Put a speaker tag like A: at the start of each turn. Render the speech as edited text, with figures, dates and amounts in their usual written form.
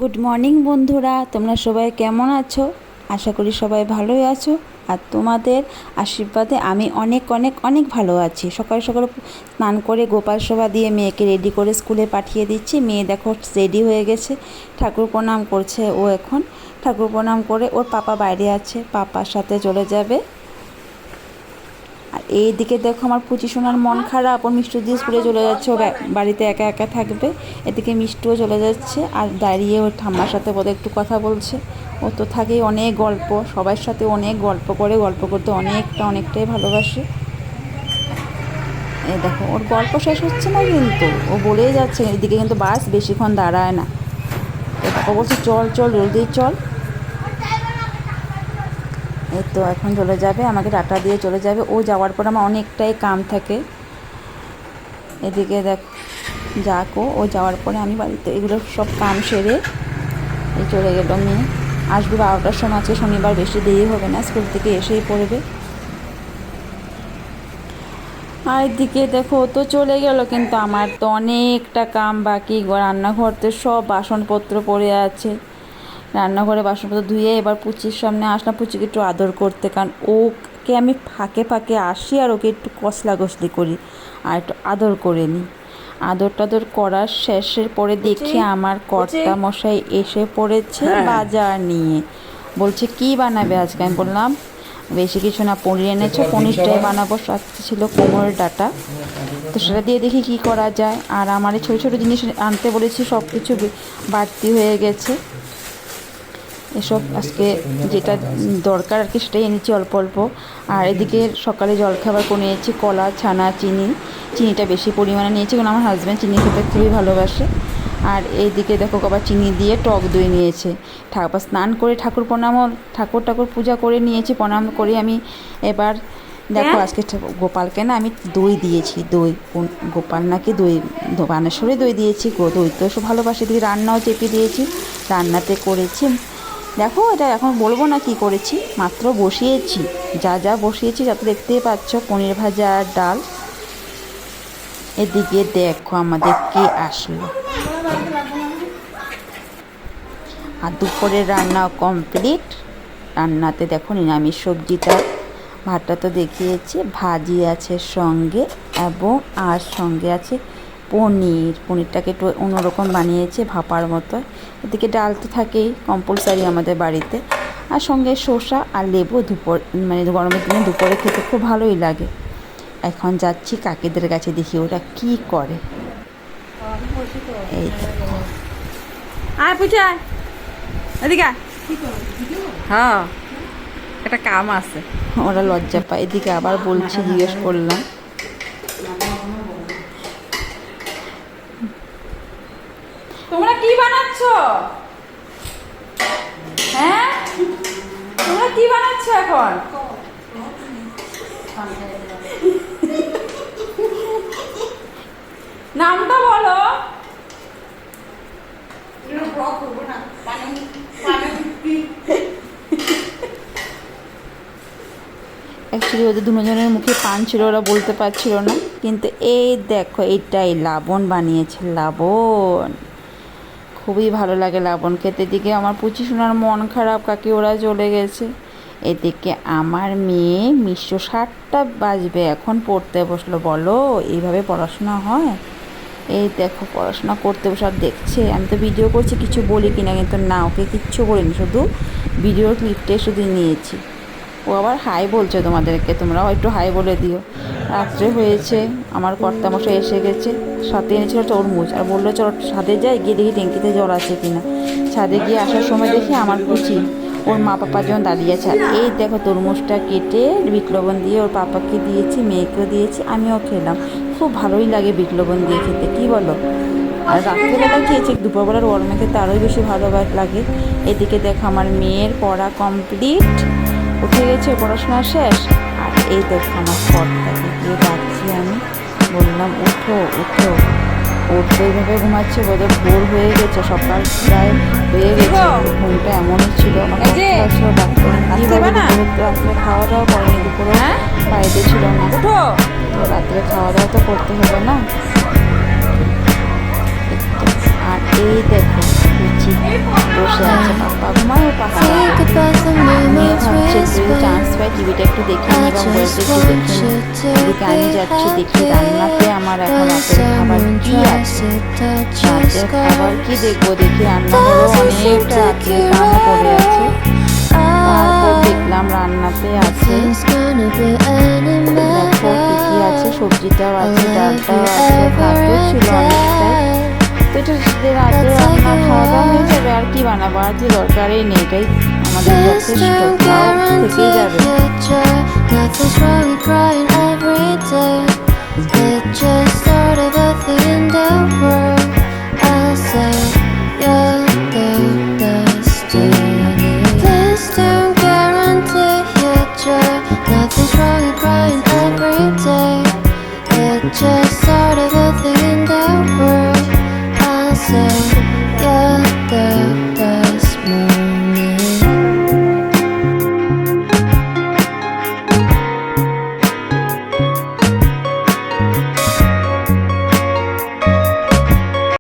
A: Good morning বন্ধুরা, তোমরা সবাই কেমন আছো? আশা করি সবাই ভালোই আছো। আর তোমাদের আশীর্বাদে আমি অনেক অনেক অনেক ভালো আছি। সকাল সকাল স্নান করে গোপাল সেবা দিয়ে মেয়েকে রেডি করে স্কুলে পাঠিয়ে দিচ্ছি। মেয়ে দেখো রেডি হয়ে গেছে, ঠাকুর প্রণাম করছে। ও এখন ঠাকুর প্রণাম করে ওর পাপা বাইরে আছে, পাপার সাথে চলে যাবে। আর এইদিকে দেখো আমার পুচি সোনার মন খারাপ, ওর মিষ্টি দিয়ে স্কুলে চলে যাচ্ছে, ও বাড়িতে একা একা থাকবে। এদিকে মিষ্টিও চলে যাচ্ছে আর দাঁড়িয়ে ওর ঠাম্মার সাথে বোধহয় একটু কথা বলছে। ও তো থাকেই অনেক গল্প, সবার সাথে অনেক গল্প করে, গল্প করতে অনেকটাই ভালোবাসে। এই দেখো ওর গল্প শেষ হচ্ছে না, কিন্তু ও বলেই যাচ্ছে। এদিকে কিন্তু বাস বেশিক্ষণ দাঁড়ায় না। ও বলছে চল চল জলদি চল। এই তো এখন চলে যাবে, আমাকে টাটা দিয়ে চলে যাবে। ও যাওয়ার পর আমার অনেকটাই কাম থাকে। এদিকে দেখ ও যাওয়ার পরে আমি বাড়িতে এগুলো সব কাম সেরে এই চলে গেল। মেয়ে আসবে 12টার সময়, আজকে শনিবার, বেশি দেরি হবে না, স্কুল থেকে এসেই পড়বে। আর এদিকে দেখো ও তো চলে গেল, কিন্তু আমার তো অনেকটা কাম বাকি। রান্নাঘরতে সব বাসনপত্র পড়ে আছে। রান্নাঘরে বাসনপত্র ধুয়ে এবার পুচির সামনে আসলাম, পুচিকে একটু আদর করতে। কারণ ওকে আমি ফাঁকে ফাঁকে আসি আর ওকে একটু কষলাকষলি করি আর একটু আদর করে নিই। আদর টাদর করার শেষের পরে দেখি আমার কর্তা মশাই এসে পড়েছে বাজার নিয়ে। বলছে কি বানাবে আজকে? আমি বললাম বেশি কিছু না, পনির এনেছে, পনিরটাই বানাবো। সাথে ছিল কোমরের ডাঁটা, তো সেটা দিয়ে দেখি কি করা যায়। আর আমার এই ছোটো ছোটো জিনিস আনতে বলেছি, সব কিছু বাড়তি হয়ে গেছে। এসব আজকে যেটা দরকার আর কি সেটাই এনেছি অল্প অল্প। আর এদিকে সকালে জলখাবার করে নিয়েছি কলা, ছানা, চিনিটা বেশি পরিমাণে নিয়েছি, কারণ আমার হাজব্যান্ড চিনি খেতে খুবই ভালোবাসে। আর এইদিকে দেখো আবার চিনি দিয়ে টক দই নিয়েছে। স্নান করে ঠাকুর পূজা করে নিয়েছি। প্রণাম করে আমি এবার দেখো আজকে গোপালকে না আমি দই দিয়েছি। দই গোপাল নাকি দই বানেশ্বরে দই দিয়েছি। দই তো সব ভালোবাসে। দিয়ে রান্নাও চেপে দিয়েছি, রান্নাতে করেছি। দেখো এটা এখন বলবো না কি করেছি, মাত্র বসিয়েছি। যা বসিয়েছি যা তো দেখতেই পাচ্ছ, পনির ভাজা আর ডাল। এদিকে দেখো আমাদের কে আসলো। আর দুপুরের রান্না কমপ্লিট। রান্নাতে দেখো নিরামিষ সবজিটা, ভাতটা তো দেখিয়েছি, ভাজি আছে সঙ্গে, এবং আর সঙ্গে আছে পনিরটাকে একটু অন্যরকম বানিয়েছে, ভাপার মতো। এদিকে ডাল তো থাকেই কম্পালসারি আমাদের বাড়িতে, আর সঙ্গে শসা আর লেবু। গরমের দিনে দুপুরে খেতে খুব ভালোই লাগে। এখন যাচ্ছি কাকিদের কাছে, দেখি ওরা কি করে। এই হ্যাঁ একটা কাম আছে, ওরা লজ্জা পায়। এদিকে আবার বলছি, জিজ্ঞেস করলাম তোমরা কি বানাচ্ছ? হ্যাঁ তোমরা কি বানাচ্ছ এখন? নামটা বলো। অ্যাকচুয়ালি ওদের দুজনের মুখে পান ছিল, ওরা বলতে পারছিল না। কিন্তু এই দেখো এইটাই লাবণ বানিয়েছে। লাবণ খুবই ভালো লাগে লাবণ খেতে। দিকে আমার পুচি সোনার মন খারাপ, কাকি ওরা চলে গেছে। এদিকে আমার মেয়ে 7টা বাজবে এখন পড়তে বসলো। বলো এইভাবে পড়াশোনা হয়? এই দেখো পড়াশোনা করতে বসে আর দেখছে আমি তো ভিডিও করছি, কিছু বলি কিনা, কিন্তু না, ওকে কিচ্ছু করিনি, শুধু ভিডিওর ক্লিপটাই শুধু নিয়েছি। ও আবার হাই বলছে তোমাদেরকে, তোমরাও একটু হাই বলে দিও। রাত্রে হয়েছে, আমার কর্তামশাই এসে গেছে, সাথে এনেছিল তরমুজ, আর বললো চলো ছাদে যাই, গিয়ে দেখি ট্যাঙ্কিতে জল আছে কিনা। ছাদে গিয়ে আসার সময় দেখি আমার পুচি ওর মা পাপা যখন দাঁড়িয়ে আছে। এই দেখো তরমুজটা কেটে বিট লবণ দিয়ে ওর পাপাকে দিয়েছি, মেয়েকেও দিয়েছি, আমিও খেলাম। খুব ভালোই লাগে বিট লবণ দিয়ে খেতে, কি বলো? আর রাত্রেবেলা খেয়েছি, দুপুরবেলার গরমে খেতে আরোই বেশি ভালো লাগে। এদিকে দেখো আমার মেয়ের পড়া কমপ্লিট, উঠে গেছে, পড়াশোনা শেষ। আর এই দেখো আমার কর্তাকে গিয়ে ডাকছি আমি, বললাম উঠো উঠো। উঠতে এইভাবে ঘুমাচ্ছে, বোধহয় ভোর হয়ে গেছে, সকাল প্রায় হয়ে গেছে। ঘুমটা এমনই ছিল। আমার কর্তা ডাক্তার রাত্রে খাওয়া দাওয়া করেনি, দুপুরে বাড়িতে ছিল না, তো রাত্রে খাওয়া দাওয়া তো করতে হবে না। আর এই দেখো টিভিটা একটু দেখে নিই বা মোবাইলটা একটু দেখে নিই। এদিকে আমি যাচ্ছি দেখি রান্নাতে আমার এখন রাতের খাবার কি আছে। রাতের খাবার কি দেখবো, দেখি রান্নাঘরও অনেকটা রাত্রে কামও পড়ে আছে। তারপর দেখলাম রান্নাতে আছে, দেখো কি কি আছে, সবজিটাও আছে, ডালটাও আছে, ভাতও ছিল অনেকটাই। তো এটা রাতে রান্না খাওয়া দাওয়া হয়ে যাবে, আর কি বানাবো, আর কি দরকারই নেই, এটাই আমাদের যথেষ্ট, তাও থেকেই যাবে।
B: It just started, but the end of world.